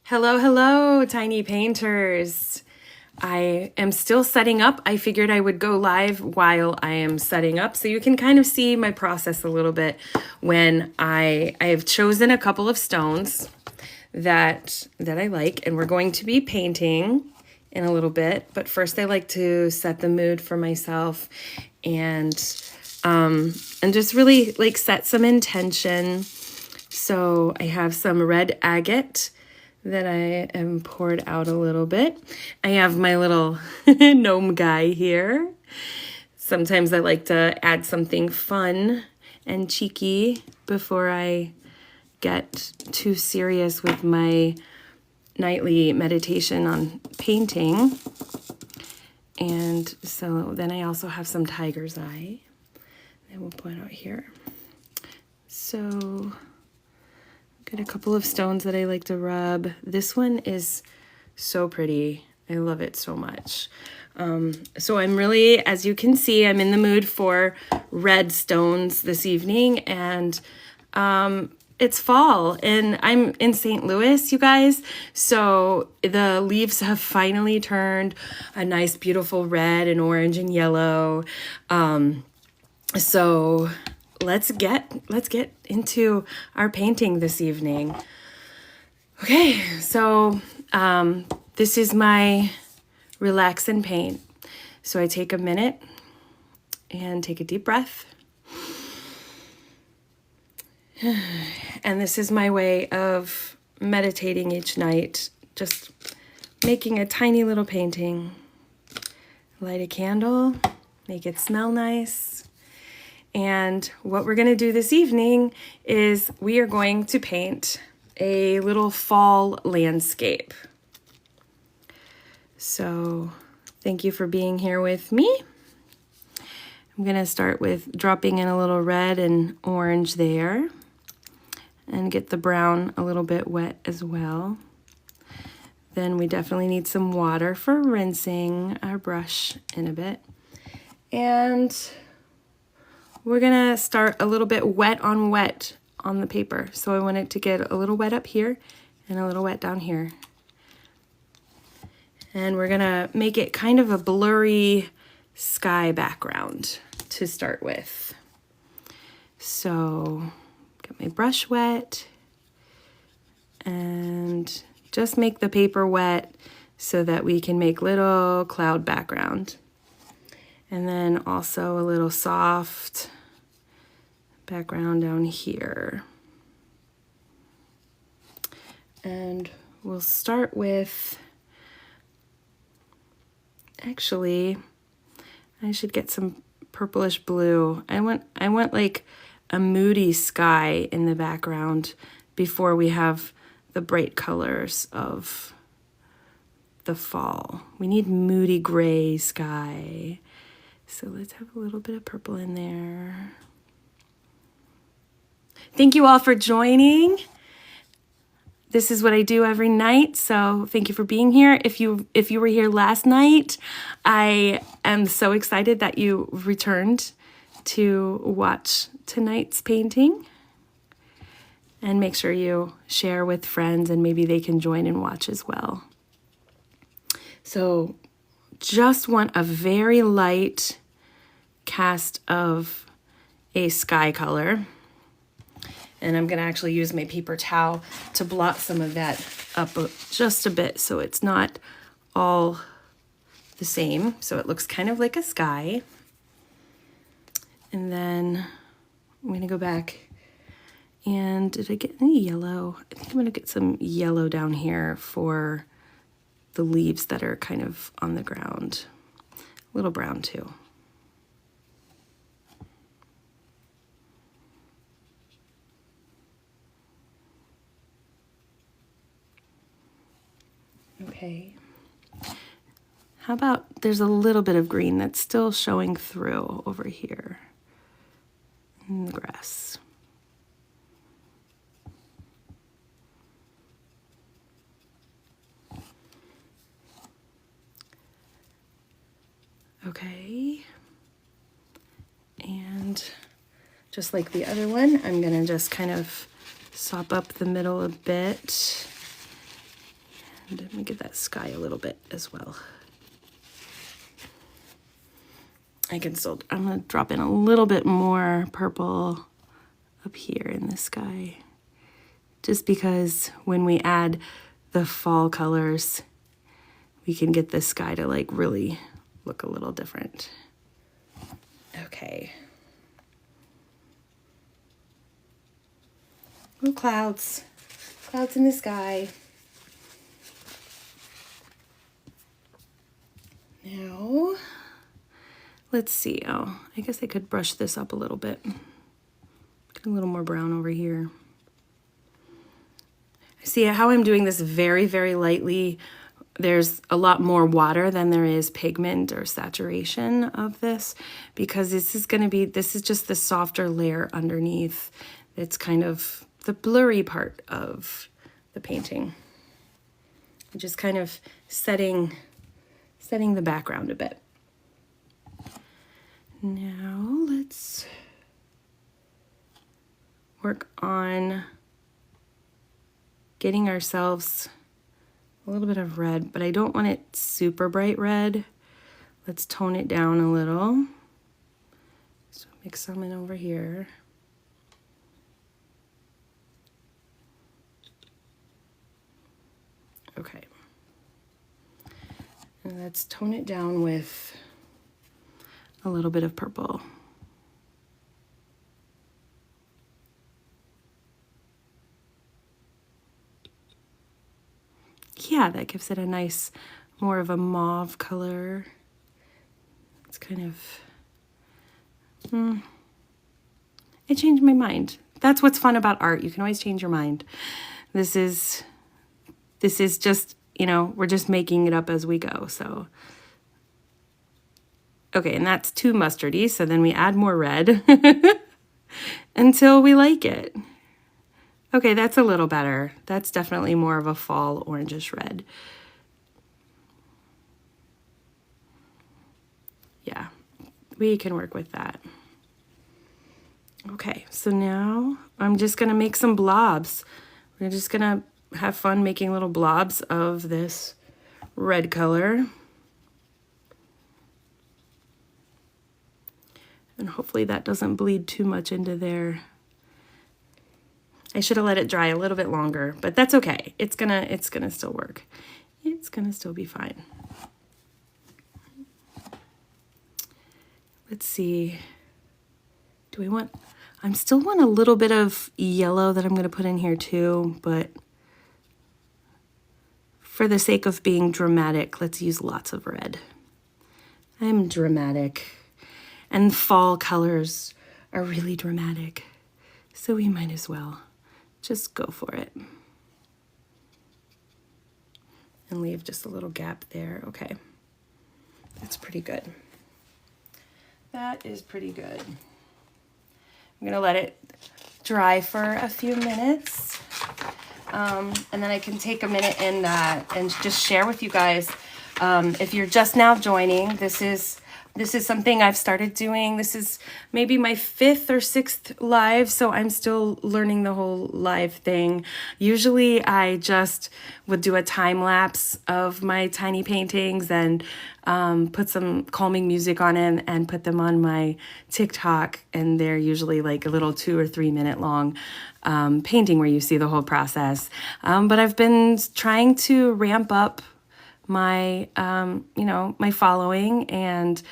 Hello, hello, tiny painters. I am still setting up. I figured I would go live while I am setting up so you can kind of see my process a little bit when I have chosen a couple of stones that I like, and we're going to be painting in a little bit. But first I like to set the mood for myself and just really like set some intention. So I have some red agate that I am poured out a little bit. I have my little gnome guy here. Sometimes I like to add something fun and cheeky before I get too serious with my nightly meditation on painting. And so then I also have some tiger's eye that we'll point out here. So got a couple of stones that I like to rub. This one is so pretty. I love it so much. So I'm really, as you can see, I'm in the mood for red stones this evening, and it's fall and I'm in St. Louis, you guys. So the leaves have finally turned a nice, beautiful red and orange and yellow. So let's get into our painting this evening. Okay, so this is my relax and paint. So I take a minute and take a deep breath. And this is my way of meditating each night, just making a tiny little painting. Light a candle, make it smell nice. And what we're going to do this evening is we are going to paint a little fall landscape. So thank you for being here with me. I'm going to start with dropping in a little red and orange there and get the brown a little bit wet as well. Then we definitely need some water for rinsing our brush in a bit. And we're gonna start a little bit wet on the paper. So I want it to get a little wet up here and a little wet down here. And we're gonna make it kind of a blurry sky background to start with. So get my brush wet and just make the paper wet so that we can make little cloud background. And then also a little soft background down here. And we'll start with, actually, I should get some purplish blue. I want like a moody sky in the background before we have the bright colors of the fall. We need moody gray sky. So let's have a little bit of purple in there. Thank you all for joining. This is what I do every night, so thank you for being here. If you were here last night, I am so excited that you returned to watch tonight's painting. And make sure you share with friends and maybe they can join and watch as well. So just want a very light cast of a sky color. And I'm going to actually use my paper towel to blot some of that up just a bit so it's not all the same. So it looks kind of like a sky. And then I'm going to go back. And did I get any yellow? I think I'm going to get some yellow down here for the leaves that are kind of on the ground. A little brown too. Okay. How about there's a little bit of green that's still showing through over here in the grass. Okay, and just like the other one, I'm gonna just kind of sop up the middle a bit And let me get that sky a little bit as well. I'm gonna drop in a little bit more purple up here in the sky, just because when we add the fall colors, we can get the sky to like really look a little different. Okay. Little clouds in the sky. Now, let's see. Oh, I guess I could brush this up a little bit. Get a little more brown over here. See how I'm doing this very, very lightly. There's a lot more water than there is pigment or saturation of this, because this is just the softer layer underneath. It's kind of the blurry part of the painting. Just kind of setting the background a bit. Now let's work on getting ourselves a little bit of red, but I don't want it super bright red. Let's tone it down a little. So mix some in over here. Okay. And let's tone it down with a little bit of purple. Yeah, that gives it a nice, more of a mauve color. It's kind of, I changed my mind. That's what's fun about art. You can always change your mind. This is just, you know, we're just making it up as we go, so. Okay, and that's too mustardy, so then we add more red until we like it. Okay, that's a little better. That's definitely more of a fall orangish red. Yeah, we can work with that. Okay, so now I'm just gonna make some blobs. We're just gonna have fun making little blobs of this red color. And hopefully that doesn't bleed too much into there. I should have let it dry a little bit longer, but that's okay. It's gonna still work. It's gonna still be fine. Let's see. I still want a little bit of yellow that I'm gonna put in here too, but for the sake of being dramatic, let's use lots of red. I'm dramatic, and fall colors are really dramatic, so we might as well just go for it. And leave just a little gap there. Okay, that's pretty good. That is pretty good. I'm gonna let it dry for a few minutes. And then I can take a minute and just share with you guys. If you're just now joining, this is something I've started doing. This is maybe my 5th or 6th live, so I'm still learning the whole live thing. Usually I just would do a time lapse of my tiny paintings and put some calming music on it and put them on my TikTok, and they're usually like a little 2 or 3 minute long painting where you see the whole process. But I've been trying to ramp up my my following and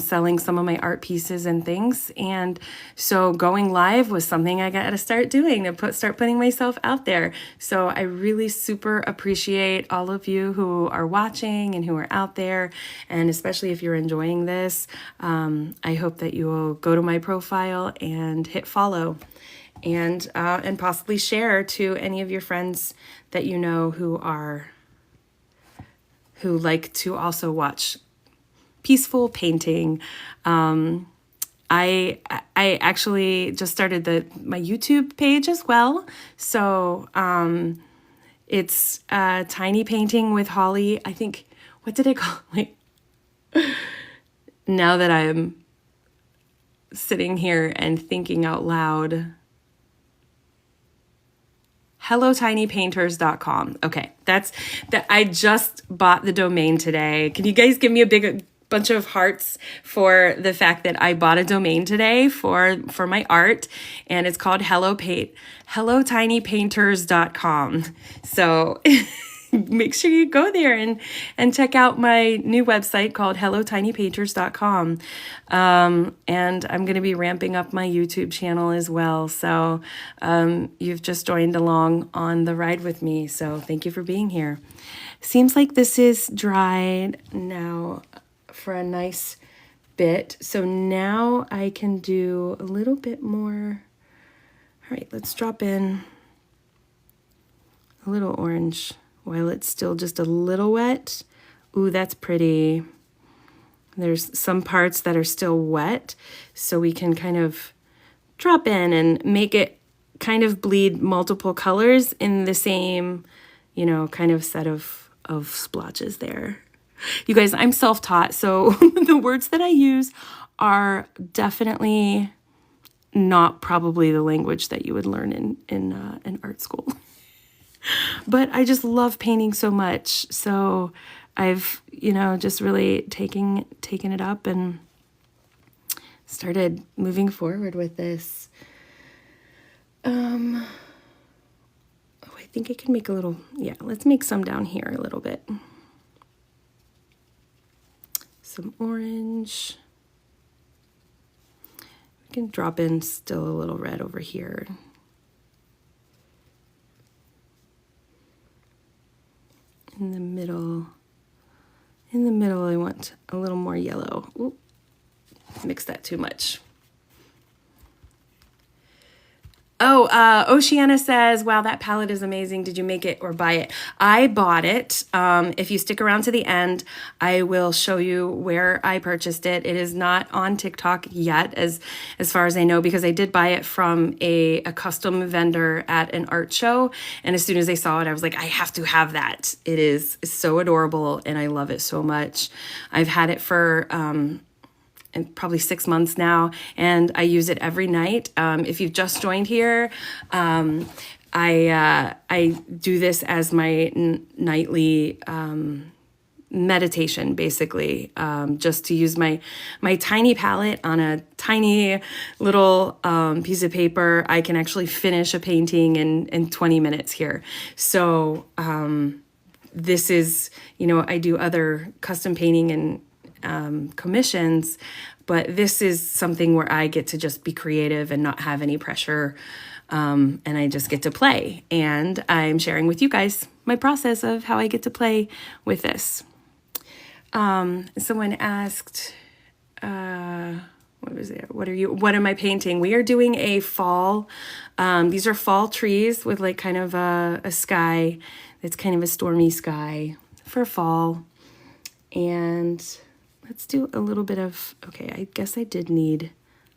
selling some of my art pieces and things, and so going live was something I got to start doing to start putting myself out there. So I really super appreciate all of you who are watching and who are out there, and especially if you're enjoying this, I hope that you will go to my profile and hit follow, and possibly share to any of your friends that you know who like to also watch peaceful painting. I actually just started my YouTube page as well. So it's Tiny Painting with Hollie. I think, what did I call it? Now that I'm sitting here and thinking out loud, hellotinypainters.com. Okay, that's that. I just bought the domain today. Can you guys give me a big bunch of hearts for the fact that I bought a domain today for my art, and it's called hellotinypainters.com. So make sure you go there and check out my new website called hellotinypainters.com. And I'm going to be ramping up my YouTube channel as well. So you've just joined along on the ride with me. So thank you for being here. Seems like this is dried now for a nice bit. So now I can do a little bit more. All right, let's drop in a little orange while it's still just a little wet. Ooh, that's pretty. There's some parts that are still wet, so we can kind of drop in and make it kind of bleed multiple colors in the same, you know, kind of set of splotches there. You guys, I'm self-taught, so the words that I use are definitely not probably the language that you would learn in art school. But I just love painting so much, so I've, you know, just really taken it up and started moving forward with this. Oh, I think I can make a little, yeah, let's make some down here a little bit. Some orange. We can drop in still a little red over here. In the middle, I want a little more yellow. Ooh, mix that too much. Oh, Oceana says, wow, that palette is amazing. Did you make it or buy it? I bought it. If you stick around to the end, I will show you where I purchased it. It is not on TikTok yet, as far as I know, because I did buy it from a custom vendor at an art show. And as soon as I saw it, I was like, I have to have that. It is so adorable, and I love it so much. I've had it for and probably 6 months now, and I use it every night. If you've just joined here, I do this as my nightly meditation, basically, just to use my tiny palette on a tiny little piece of paper. I can actually finish a painting in 20 minutes here. So this is, you know, I do other custom painting and commissions, but this is something where I get to just be creative and not have any pressure, and I just get to play, and I'm sharing with you guys my process of how I get to play with this. Someone asked, what was it? What am I painting? We are doing a fall, these are fall trees with like kind of a sky that's kind of a stormy sky for fall. And let's do a little bit of, okay, I guess I did need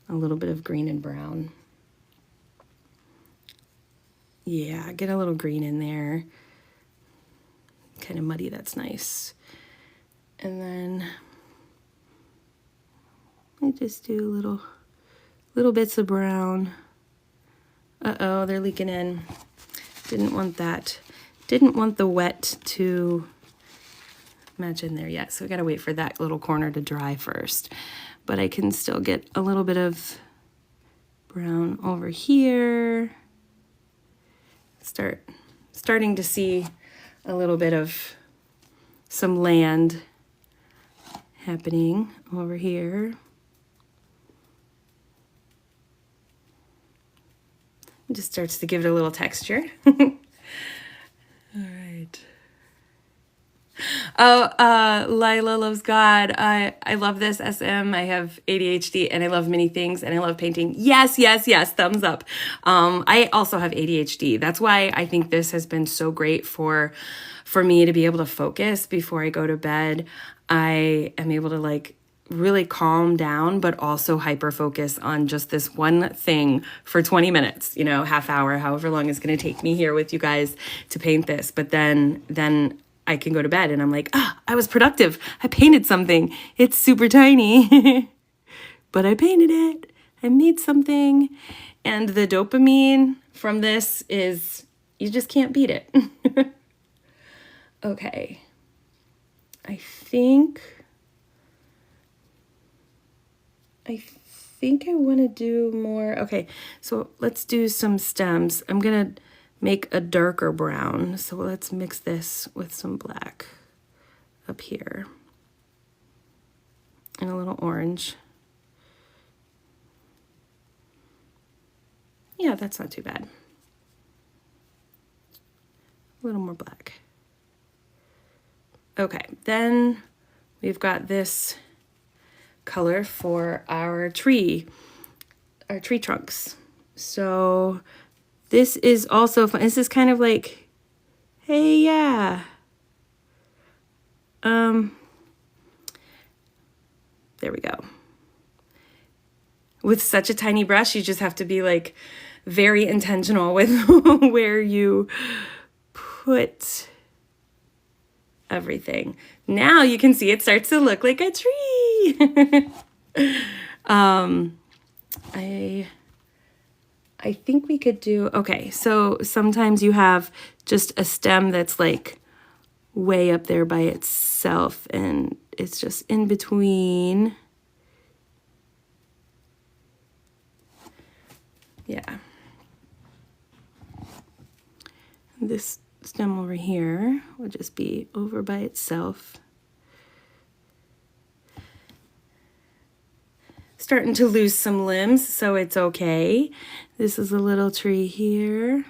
a little bit of green and brown. Yeah, get a little green in there. Kind of muddy, that's nice. And then I just do little bits of brown. Uh-oh, they're leaking in. Didn't want that. Didn't want the wet to match in there yet, so we gotta wait for that little corner to dry first. But I can still get a little bit of brown over here. Starting to see a little bit of some land happening over here. It just starts to give it a little texture. All right. Oh, Lila loves God. I love this, SM. I have ADHD and I love many things and I love painting. Yes, yes, yes. Thumbs up. I also have ADHD. That's why I think this has been so great for me to be able to focus before I go to bed. I am able to like really calm down, but also hyper focus on just this one thing for 20 minutes, you know, half hour, however long it's going to take me here with you guys to paint this. But then I can go to bed and I'm like, I was productive. I painted something. It's super tiny, but I painted it. I made something. And the dopamine from this is you just can't beat it. Okay. I think I want to do more. Okay, so let's do some stems. I'm going to make a darker brown. So let's mix this with some black up here and a little orange. Yeah, that's not too bad. A little more black. Okay, then we've got this color for our tree trunks. So this is also fun. This is kind of like, hey, yeah. There we go. With such a tiny brush, you just have to be like very intentional with where you put everything. Now you can see it starts to look like a tree. I think we could do, okay, so sometimes you have just a stem that's like way up there by itself and it's just in between. Yeah. This stem over here will just be over by itself. Starting to lose some limbs, so it's okay. This is a little tree here.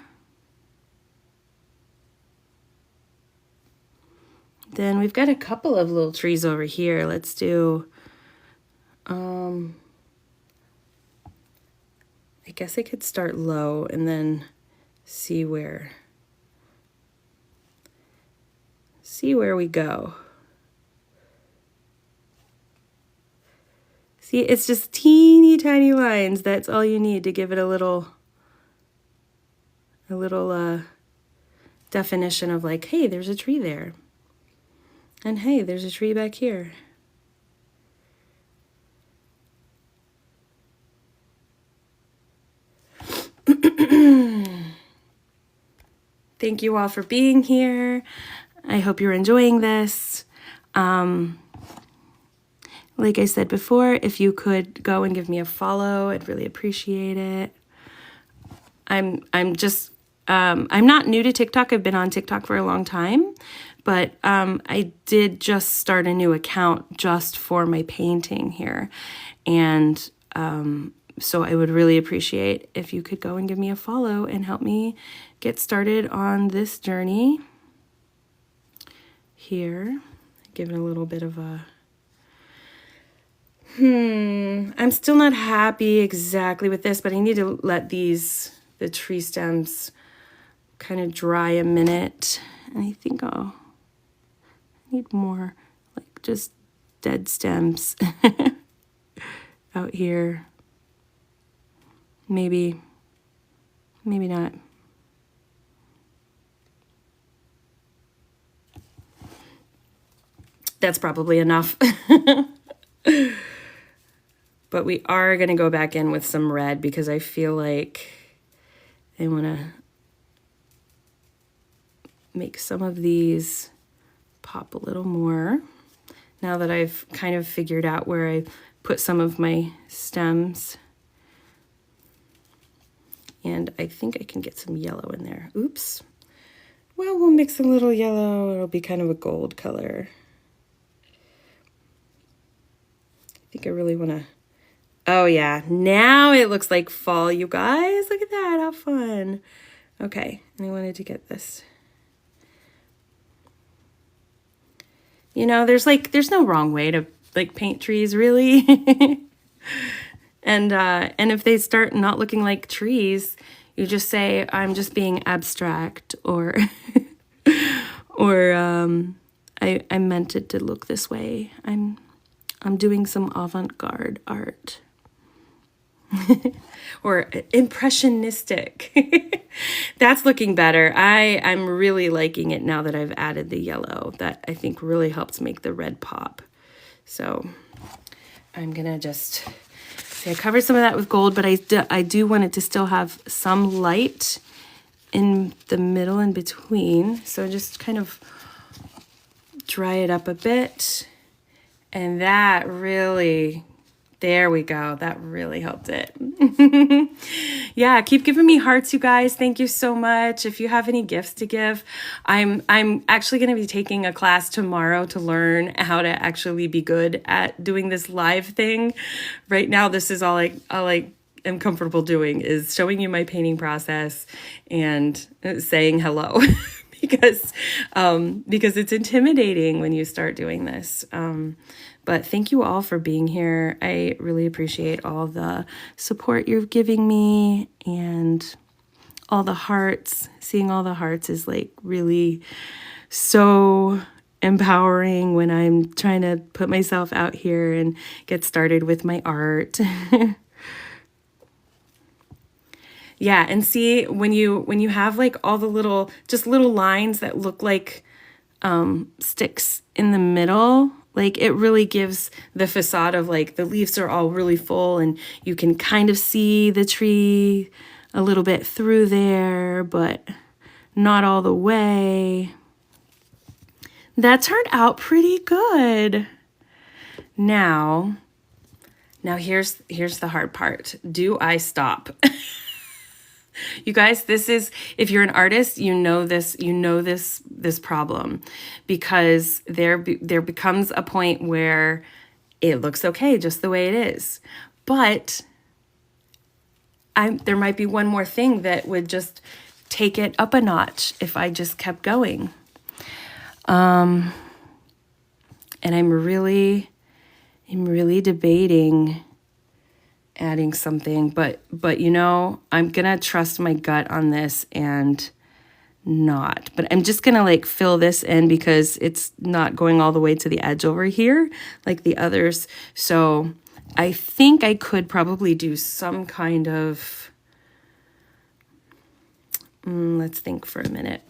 Then we've got a couple of little trees over here. Let's do, I guess I could start low and then see where we go. See, it's just teeny tiny lines. That's all you need to give it a little definition of like, hey, there's a tree there. And hey, there's a tree back here. Thank you all for being here. I hope you're enjoying this. Like I said before, if you could go and give me a follow, I'd really appreciate it. I'm not new to TikTok. I've been on TikTok for a long time, but I did just start a new account just for my painting here. And so I would really appreciate if you could go and give me a follow and help me get started on this journey here. Give it a little bit of a I'm still not happy exactly with this, but I need to let the tree stems kind of dry a minute. And I think I'll need more, like just dead stems out here. Maybe not. That's probably enough. But we are going to go back in with some red because I feel like I want to make some of these pop a little more. Now that I've kind of figured out where I put some of my stems. And I think I can get some yellow in there. Oops. Well, we'll mix a little yellow. It'll be kind of a gold color. I think I really want to... Oh yeah, now it looks like fall, you guys. Look at that, how fun. Okay, and I wanted to get this. You know, there's no wrong way to like paint trees, really. And if they start not looking like trees, you just say, I'm just being abstract, or I meant it to look this way. I'm doing some avant-garde art. Or impressionistic. That's looking better. I'm really liking it now that I've added the yellow. That I think really helps make the red pop. So I'm gonna just see, I covered some of that with gold, but I do want it to still have some light in the middle and between. So just kind of dry it up a bit. And that really, there we go. That really helped it. Yeah, keep giving me hearts, you guys. Thank you so much. If you have any gifts to give, I'm actually going to be taking a class tomorrow to learn how to actually be good at doing this live thing. Right now, this is all I am comfortable doing is showing you my painting process and saying hello. because it's intimidating when you start doing this. But thank you all for being here. I really appreciate all the support you're giving me and all the hearts. Seeing all the hearts is like really so empowering when I'm trying to put myself out here and get started with my art. Yeah, and see when you have like all the little lines that look like sticks in the middle, like it really gives the facade of like the leaves are all really full and you can kind of see the tree a little bit through there, but not all the way. That turned out pretty good. Now here's the hard part. Do I stop? You guys, this is, if you're an artist, you know this problem, because there becomes a point where it looks okay just the way it is. But there might be one more thing that would just take it up a notch if I just kept going. And I'm really debating adding something, but you know, I'm gonna trust my gut on this and not, but I'm just gonna like fill this in because it's not going all the way to the edge over here like the others. So I think I could probably do some kind of, let's think for a minute.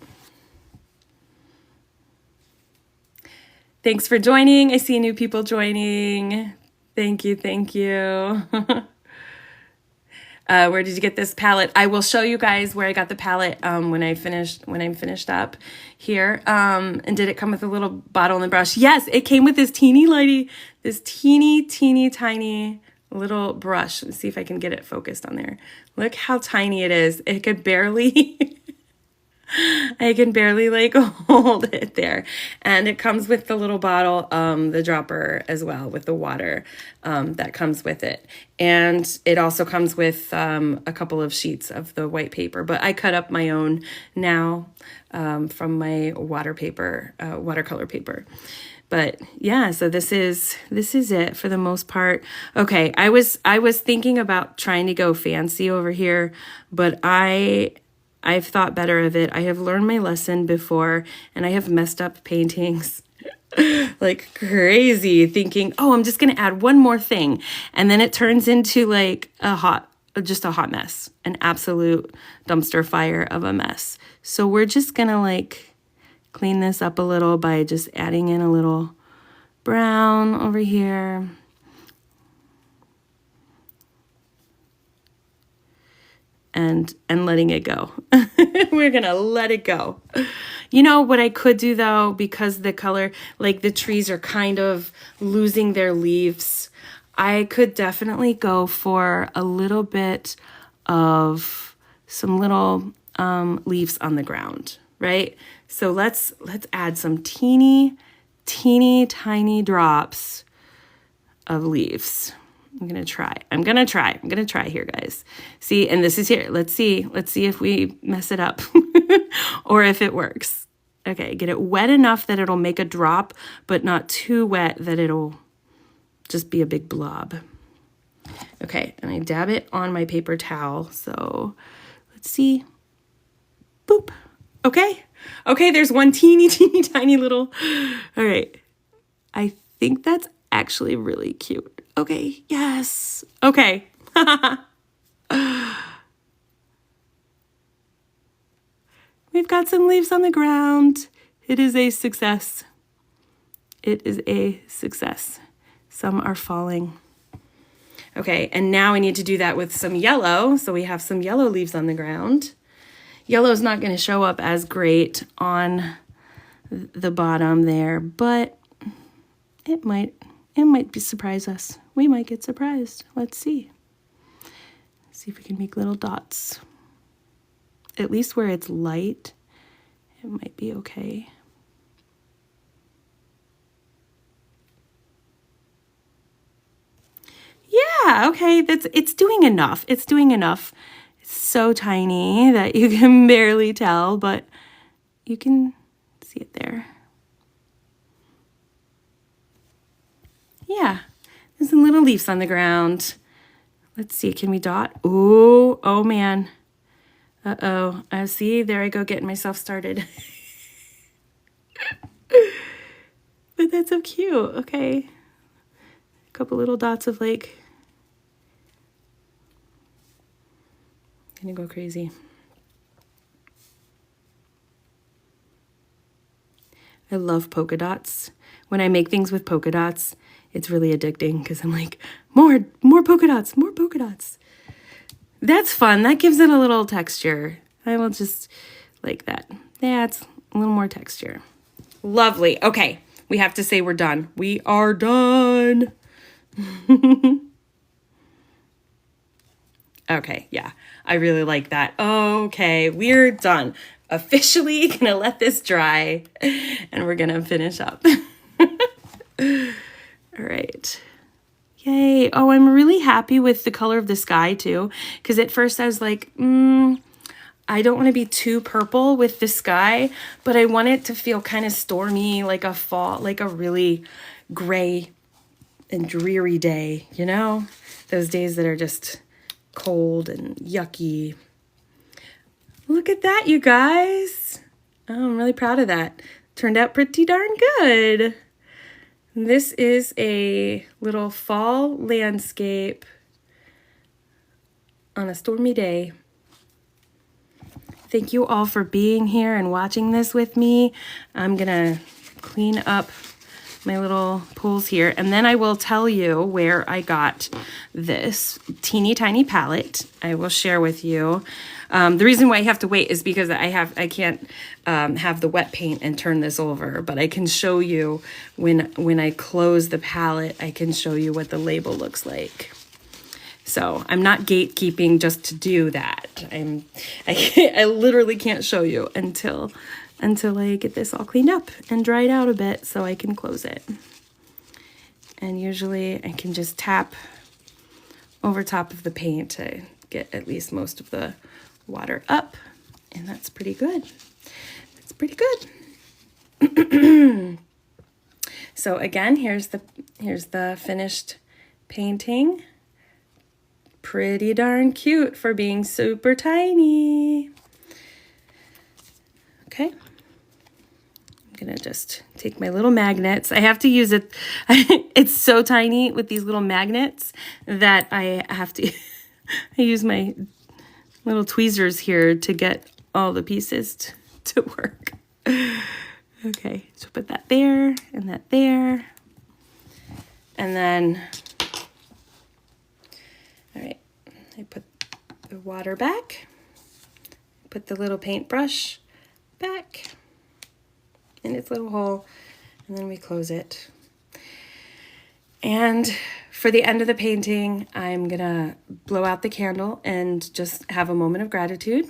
Thanks for joining. I see new people joining. Thank you. Where did you get this palette? I will show you guys where I got the palette when I'm finished up here. And did it come with a little bottle and a brush? Yes, it came with this teeny tiny little brush. Let's see if I can get it focused on there. Look how tiny it is. It could barely I can barely like hold it there. And it comes with the little bottle, the dropper as well, with the water that comes with it. And it also comes with a couple of sheets of the white paper, but I cut up my own now from my watercolor paper. But yeah, so this is it for the most part. Okay, I was thinking about trying to go fancy over here, but I've thought better of it. I have learned my lesson before, and I have messed up paintings like crazy, thinking, oh, I'm just going to add one more thing. And then it turns into like just a hot mess, an absolute dumpster fire of a mess. So we're just going to like clean this up a little by just adding in a little brown over here. And letting it go. We're gonna let it go. You know what I could do though, because the color, like the trees are kind of losing their leaves, I could definitely go for a little bit of some little leaves on the ground, right? So let's add some teeny tiny drops of leaves. I'm going to try here, guys. See, and this is here. Let's see if we mess it up or if it works. Okay, get it wet enough that it'll make a drop, but not too wet that it'll just be a big blob. Okay, and I dab it on my paper towel. So let's see. Boop. Okay, there's one teeny tiny little. All right, I think that's actually really cute. Okay, yes. Okay. We've got some leaves on the ground. It is a success. Some are falling. Okay, and now I need to do that with some yellow. So we have some yellow leaves on the ground. Yellow's not going to show up as great on the bottom there, but it might surprise us. We might get surprised. Let's see. See if we can make little dots. At least where it's light, it might be okay. Yeah, okay, it's doing enough. It's doing enough. It's so tiny that you can barely tell, but you can see it there. Yeah, there's some little leaves on the ground. Let's see, can we dot? Ooh, oh man. Uh-oh, see, there I go getting myself started. But that's so cute, okay. A couple little dots of like, gonna go crazy. I love polka dots. When I make things with polka dots, it's really addicting because I'm like, more polka dots, more polka dots. That's fun. That gives it a little texture. I will just like that. That's a little more texture. Lovely. Okay, we have to say we're done. We are done. Okay, yeah, I really like that. Okay, we're done. Officially gonna let this dry and we're gonna finish up. All right. Yay. Oh, I'm really happy with the color of the sky too, because at first I was like, I don't want to be too purple with the sky, but I want it to feel kind of stormy, like a fall, like a really gray and dreary day, you know? Those days that are just cold and yucky. Look at that, you guys. Oh, I'm really proud of that. Turned out pretty darn good. This is a little fall landscape on a stormy day. Thank you all for being here and watching this with me. I'm gonna clean up my little pools here, and then I will tell you where I got this teeny tiny palette. I will share with you. The reason why I have to wait is because I can't have the wet paint and turn this over, but I can show you when I close the palette, I can show you what the label looks like. So I'm not gatekeeping just to do that. I literally can't show you until I get this all cleaned up and dried out a bit so I can close it. And usually I can just tap over top of the paint to get at least most of the water up, and that's pretty good. That's pretty good. So again, here's the finished painting. Pretty darn cute for being super tiny. Okay. I'm gonna just take my little magnets. I have to use it. It's so tiny with these little magnets that I have to I use my little tweezers here to get all the pieces to work. Okay, so put that there and that there. And then, all right, I put the water back, put the little paintbrush back in its little hole, and then we close it. And for the end of the painting, I'm gonna blow out the candle and just have a moment of gratitude.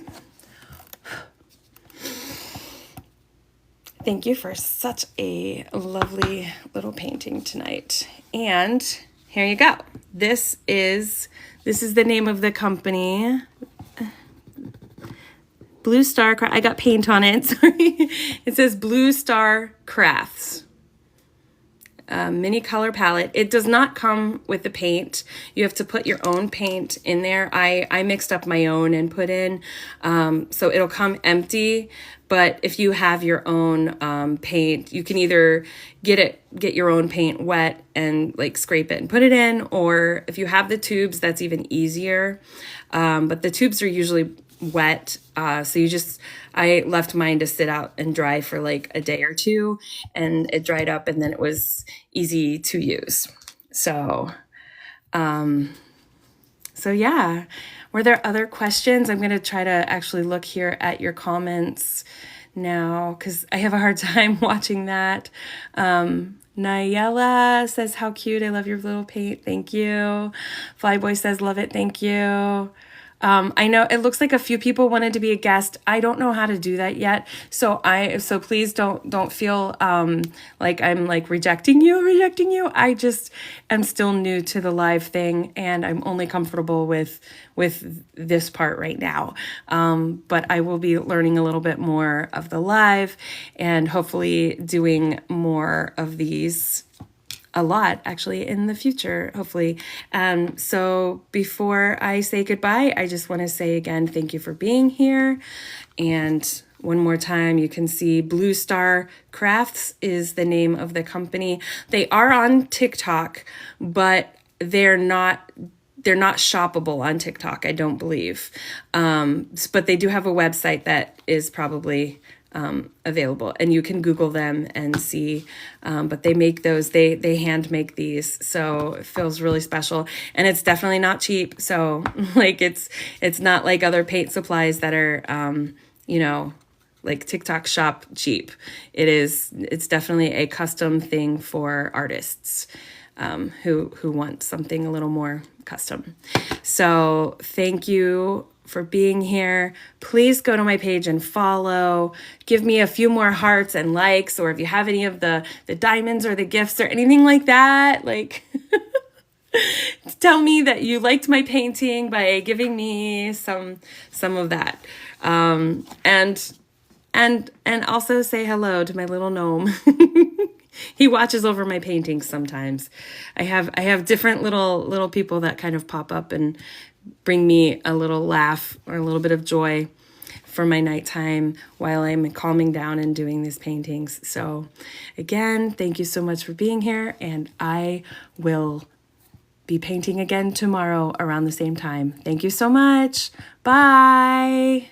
Thank you for such a lovely little painting tonight. And here you go. This is the name of the company. Blue Star, I got paint on it, sorry. It says Blue Star Crafts. Mini color palette. It does not come with the paint. You have to put your own paint in there. I mixed up my own and put in, so it'll come empty. But if you have your own paint, you can either get your own paint wet and like scrape it and put it in, or if you have the tubes, that's even easier. But the tubes are usually wet, so I left mine to sit out and dry for like a day or two, and it dried up, and then it was easy to use. So So yeah, were there other questions? I'm going to try to actually look here at your comments now because I have a hard time watching that. Nayela says, how cute. I love your little paint. Thank you. Flyboy says, love it. Thank you. I know it looks like a few people wanted to be a guest. I don't know how to do that yet. So please don't feel like I'm like rejecting you. I just am still new to the live thing and I'm only comfortable with this part right now. But I will be learning a little bit more of the live and hopefully doing more of these a lot actually in the future, hopefully. So before I say goodbye, I just want to say again, thank you for being here. And one more time, you can see Blue Star Crafts is the name of the company. They are on TikTok, but they're not shoppable on TikTok, I don't believe. But they do have a website that is probably available, and you can Google them and see, but they make those, they hand make these, so it feels really special, and it's definitely not cheap. So like it's not like other paint supplies that are like TikTok shop cheap. It's definitely a custom thing for artists who want something a little more custom. So thank you for being here. Please go to my page and follow. Give me a few more hearts and likes, or if you have any of the diamonds or the gifts or anything like that, like tell me that you liked my painting by giving me some of that. And also say hello to my little gnome. He watches over my paintings sometimes. I have different little people that kind of pop up and bring me a little laugh or a little bit of joy for my nighttime while I'm calming down and doing these paintings. So again, thank you so much for being here, and I will be painting again tomorrow around the same time. Thank you so much. Bye.